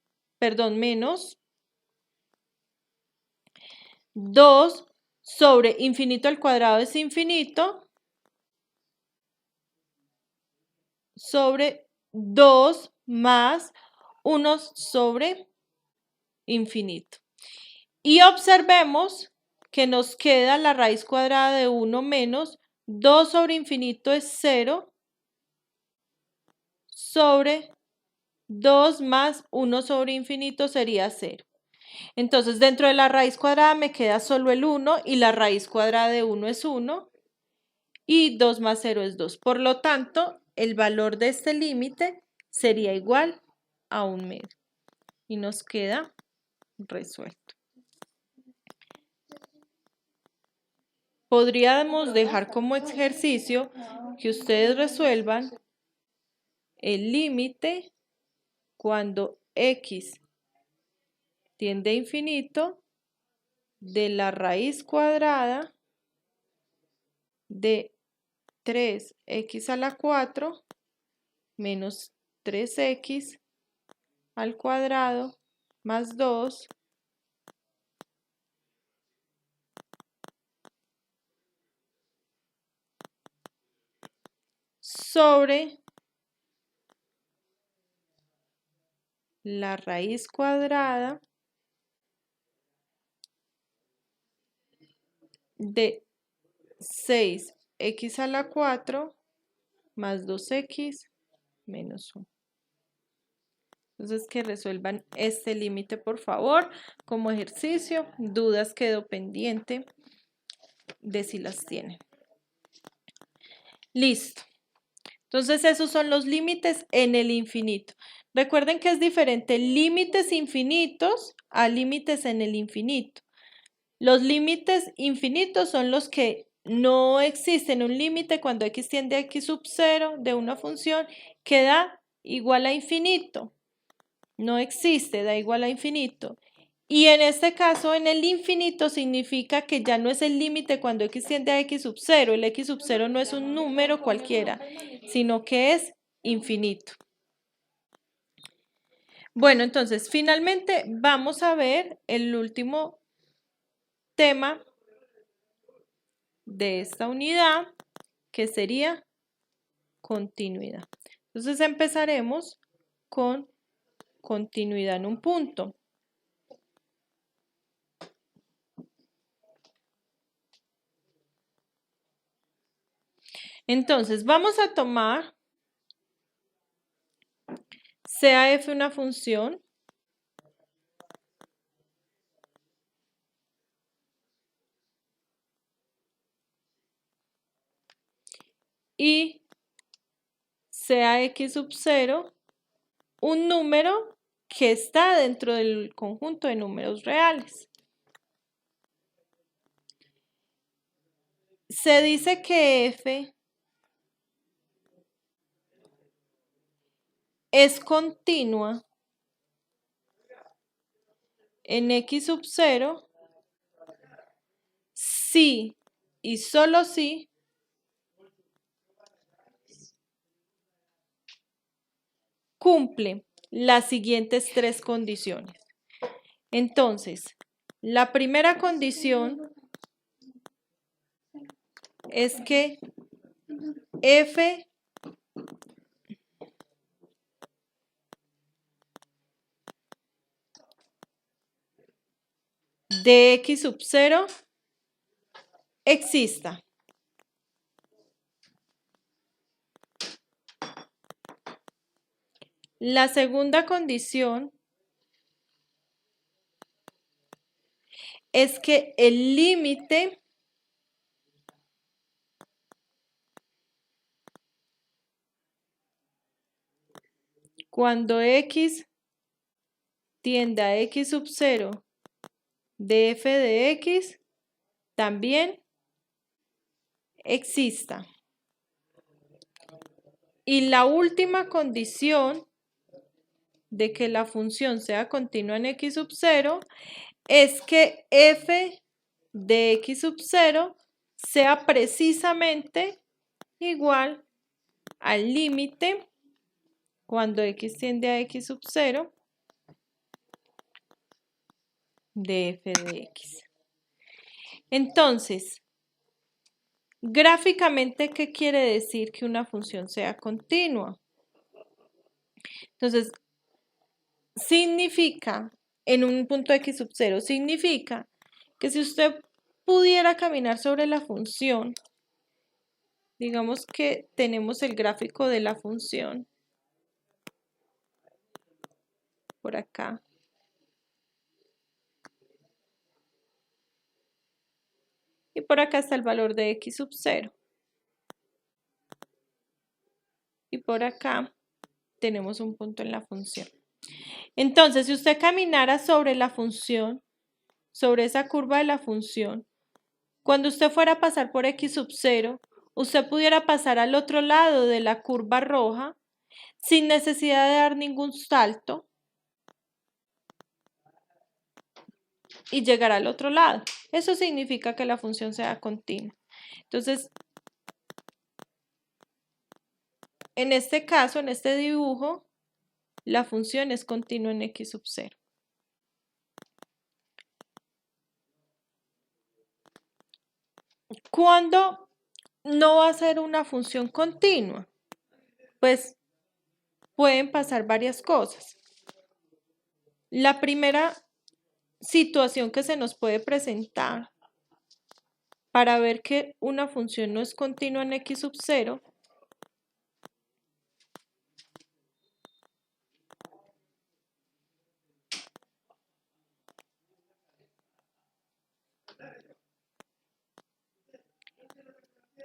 2 sobre infinito al cuadrado es infinito sobre 2 más 1 sobre infinito. Y observemos que nos queda la raíz cuadrada de 1 menos 2 sobre infinito es 0 sobre 2 más 1 sobre infinito sería 0. Entonces, dentro de la raíz cuadrada me queda solo el 1 y la raíz cuadrada de 1 es 1 y 2 más 0 es 2. Por lo tanto, el valor de este límite sería igual a 1 medio y nos queda resuelto. Podríamos dejar como ejercicio que ustedes resuelvan el límite cuando x tiende a infinito de la raíz cuadrada de 3x a la 4 menos 3x al cuadrado más 2 sobre la raíz cuadrada de 6x a la 4 más 2x menos 1. Entonces, que resuelvan este límite, por favor, como ejercicio. Dudas quedó pendiente de si las tienen. Listo. Entonces, esos son los límites en el infinito. Recuerden que es diferente límites infinitos a límites en el infinito. Los límites infinitos son los que no existe en un límite cuando x tiende a x sub 0 de una función que da igual a infinito. No existe, da igual a infinito. Y en este caso, en el infinito significa que ya no es el límite cuando x tiende a x sub 0. El x sub 0 no es un número cualquiera, sino que es infinito. Bueno, entonces, finalmente vamos a ver el último tema de esta unidad, que sería continuidad. Entonces empezaremos con continuidad en un punto. Entonces vamos a tomar sea f una función y sea x sub 0 un número que está dentro del conjunto de números reales. Se dice que f es continua en x sub 0 si y solo si cumple las siguientes tres condiciones. Entonces, la primera condición es que f de x sub 0 exista. La segunda condición es que el límite cuando x tiende a x sub 0 de f de x también exista. Y la última condición de que la función sea continua en x sub 0 es que f de x sub 0 sea precisamente igual al límite cuando x tiende a x sub 0 de f de x. Entonces, gráficamente, ¿qué quiere decir que una función sea continua? Entonces, significa, en un punto x sub 0, significa que si usted pudiera caminar sobre la función, digamos que tenemos el gráfico de la función por acá. Y por acá está el valor de x sub 0. Y por acá tenemos un punto en la función. Entonces, si usted caminara sobre la función, sobre esa curva de la función, cuando usted fuera a pasar por x sub 0, usted pudiera pasar al otro lado de la curva roja sin necesidad de dar ningún salto y llegar al otro lado. Eso significa que la función sea continua. Entonces, en este caso, en este dibujo, la función es continua en x sub 0. ¿Cuándo no va a ser una función continua? Pues pueden pasar varias cosas. La primera situación que se nos puede presentar para ver que una función no es continua en x sub 0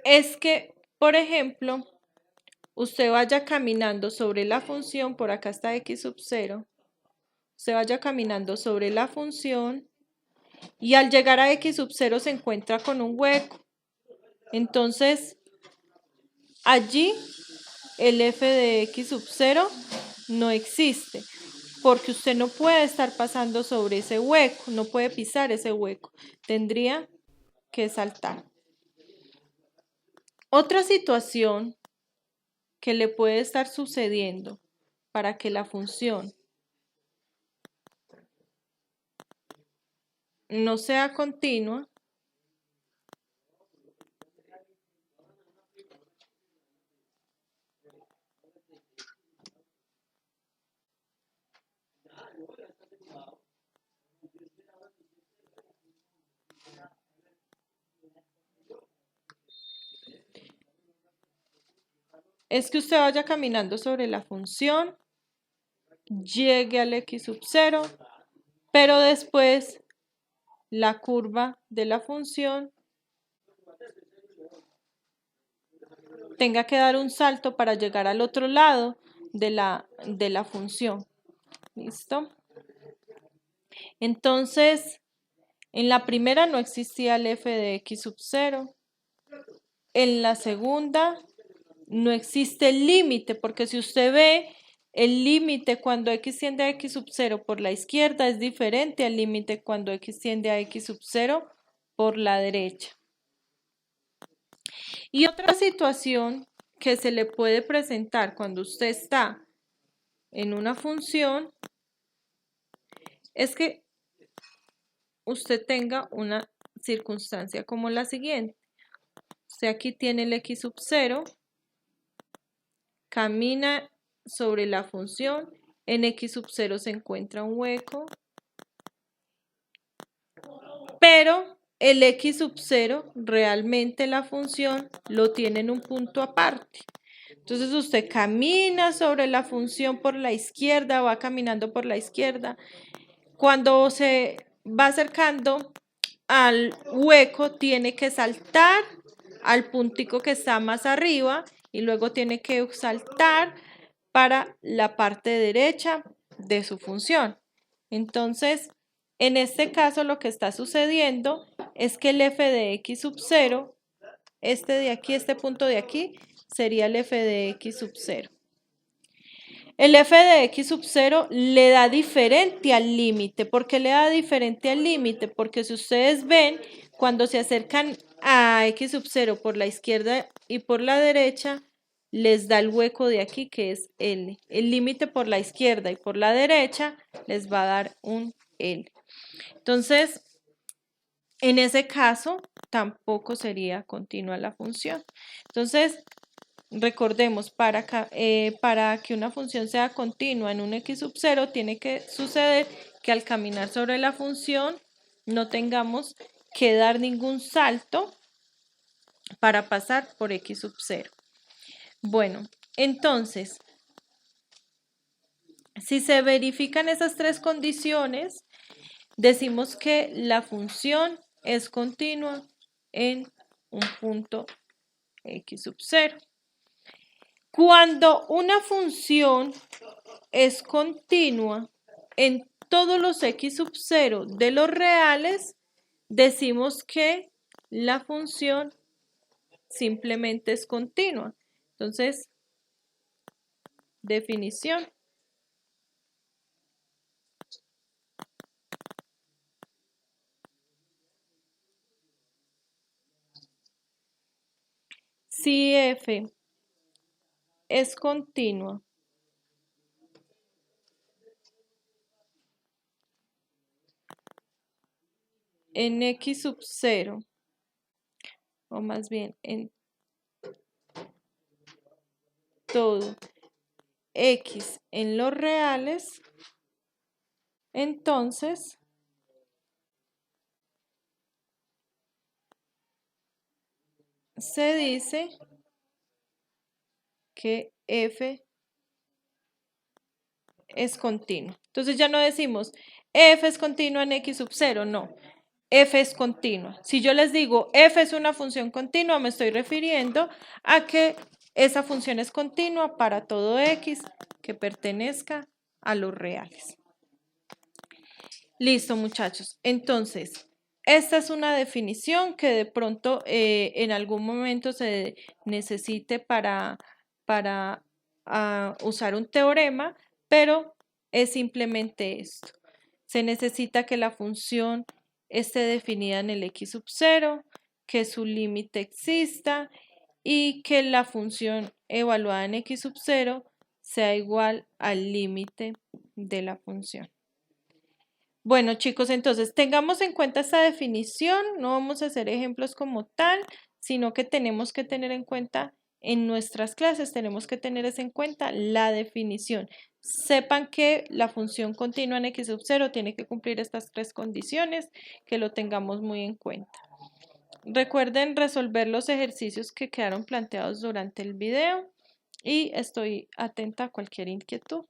es que, por ejemplo, usted vaya caminando sobre la función, por acá está x sub 0, usted vaya caminando sobre la función y al llegar a x sub 0 se encuentra con un hueco. Entonces, allí el f de x sub 0 no existe, porque usted no puede estar pasando sobre ese hueco, no puede pisar ese hueco, tendría que saltar. Otra situación que le puede estar sucediendo para que la función no sea continua es que usted vaya caminando sobre la función, llegue al x sub 0, pero después la curva de la función tenga que dar un salto para llegar al otro lado de la función. ¿Listo? Entonces, en la primera no existía el f de x sub 0. En la segunda no existe el límite, porque si usted ve el límite cuando x tiende a x sub 0 por la izquierda es diferente al límite cuando x tiende a x sub 0 por la derecha. Y otra situación que se le puede presentar cuando usted está en una función es que usted tenga una circunstancia como la siguiente. Usted aquí tiene el x sub 0, camina sobre la función, en x sub 0 se encuentra un hueco, pero el x sub 0 realmente la función lo tiene en un punto aparte. Entonces usted camina sobre la función por la izquierda, va caminando por la izquierda. Cuando se va acercando al hueco, tiene que saltar al puntico que está más arriba y luego tiene que saltar para la parte derecha de su función. Entonces, en este caso lo que está sucediendo es que el f de x sub 0, este de aquí, este punto de aquí, sería el f de x sub 0. El f de x sub 0 le da diferente al límite. ¿Por qué le da diferente al límite? Porque si ustedes ven, cuando se acercan a x sub 0 por la izquierda y por la derecha, les da el hueco de aquí que es L. El límite por la izquierda y por la derecha les va a dar un L. Entonces, en ese caso, tampoco sería continua la función. Entonces, recordemos, para que una función sea continua en un x sub 0, tiene que suceder que al caminar sobre la función no tengamos que dar ningún salto para pasar por x sub 0. Bueno, entonces, si se verifican esas tres condiciones, decimos que la función es continua en un punto x sub 0. Cuando una función es continua en todos los x sub 0 de los reales, decimos que la función simplemente es continua. Entonces, definición. Si f es continua en x sub 0, o más bien en todo x en los reales, entonces se dice que f es continua. Entonces ya no decimos f es continua en x sub 0, no. F es continua. Si yo les digo f es una función continua, me estoy refiriendo a que esa función es continua para todo x que pertenezca a los reales. Listo, muchachos. Entonces, Esta es una definición que de pronto en algún momento se necesite para usar un teorema, pero es simplemente esto. Se necesita que la función esté definida en el x sub 0, que su límite exista y que la función evaluada en x sub 0 sea igual al límite de la función. Bueno, chicos, entonces tengamos en cuenta esta definición, no vamos a hacer ejemplos como tal, sino que tenemos que tener en cuenta en nuestras clases, tenemos que tener en cuenta la definición. Sepan que la función continua en x sub 0 tiene que cumplir estas tres condiciones, que lo tengamos muy en cuenta. Recuerden resolver los ejercicios que quedaron planteados durante el video y estoy atenta a cualquier inquietud.